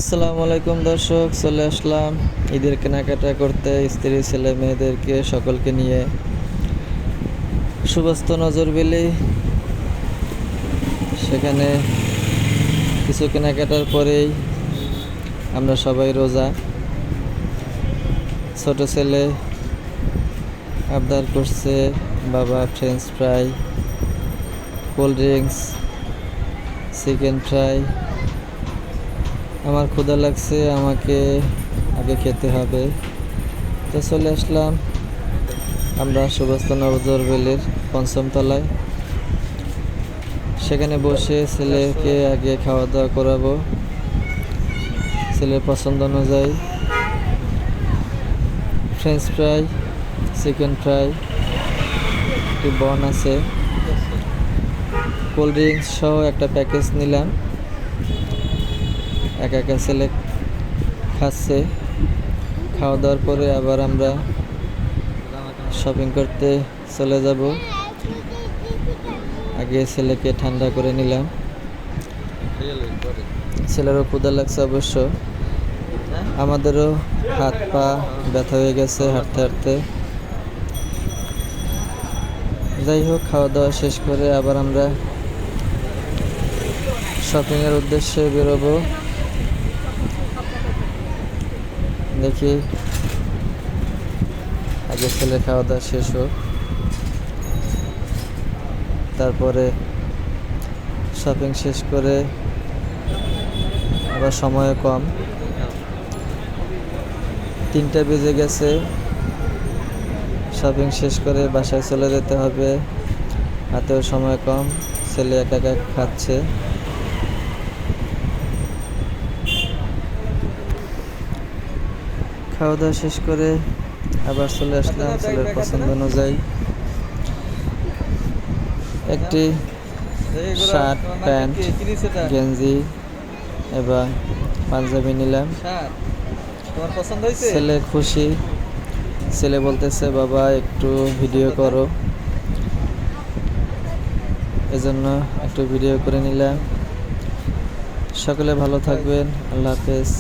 আসসালামু আলাইকুম দর্শক, চলে আসলাম ঈদের কেনাকাটা করতে স্ত্রী ছেলে মেয়েদেরকে সকলকে নিয়ে সুব্যস্ত নজরবেলি। সেখানে কিছু কেনাকাটার পরেই আমরা সবাই রোজা। ছোট ছেলে আবদার করছে বাবা French fry, cold drinks, chicken fry. আমার ক্ষুধা লাগছে, আমাকে আগে খেতে হবে। তো চলে আসলাম আমরা সুব্যস্ত নজরবেলির পঞ্চম তলায়। সেখানে বসে ছেলেকে আগে খাওয়া দাওয়া করাবো ছেলের পছন্দ অনুযায়ী। ফ্রেঞ্চ ফ্রাই, চিকেন ফ্রাই, একটি বন আছে, কোল্ড ড্রিঙ্কস সহ একটা প্যাকেজ নিলাম। একা একা ছেলে খাচ্ছে। খাওয়া দাওয়ার পরে আবার আমরা শপিং করতে চলে যাব। আগে ছেলেকে ঠান্ডা করে নিলাম। ছেলেরও ক্ষুধা লাগছে অবশ্য, আমাদেরও হাত পা ব্যথা হয়ে গেছে হাঁটতে হাঁটতে। যাই হোক, খাওয়া দাওয়া শেষ করে আবার আমরা শপিংয়ের উদ্দেশ্যে বেরোবো। দেখি আগে ছেলে খাওয়া দাওয়া শেষ হোক, তারপরে শপিং শেষ করে আবার সময় কম, 3টা বেজে গেছে। শপিং শেষ করে বাসায় চলে যেতে হবে, হাতেও সময় কম। ছেলে একা একা খাচ্ছে। খাওয়া দাওয়া শেষ করে আবার চলে আসলাম ছেলের পছন্দ অনুযায়ী একটি শার্ট, প্যান্ট, গেঞ্জি এবং পাঞ্জাবি নিলাম। ছেলে খুশি। ছেলে বলতেছে বাবা একটু ভিডিও করো, এজন্য একটু ভিডিও করে নিলাম। সকলে ভালো থাকবেন, আল্লাহ হাফেজ।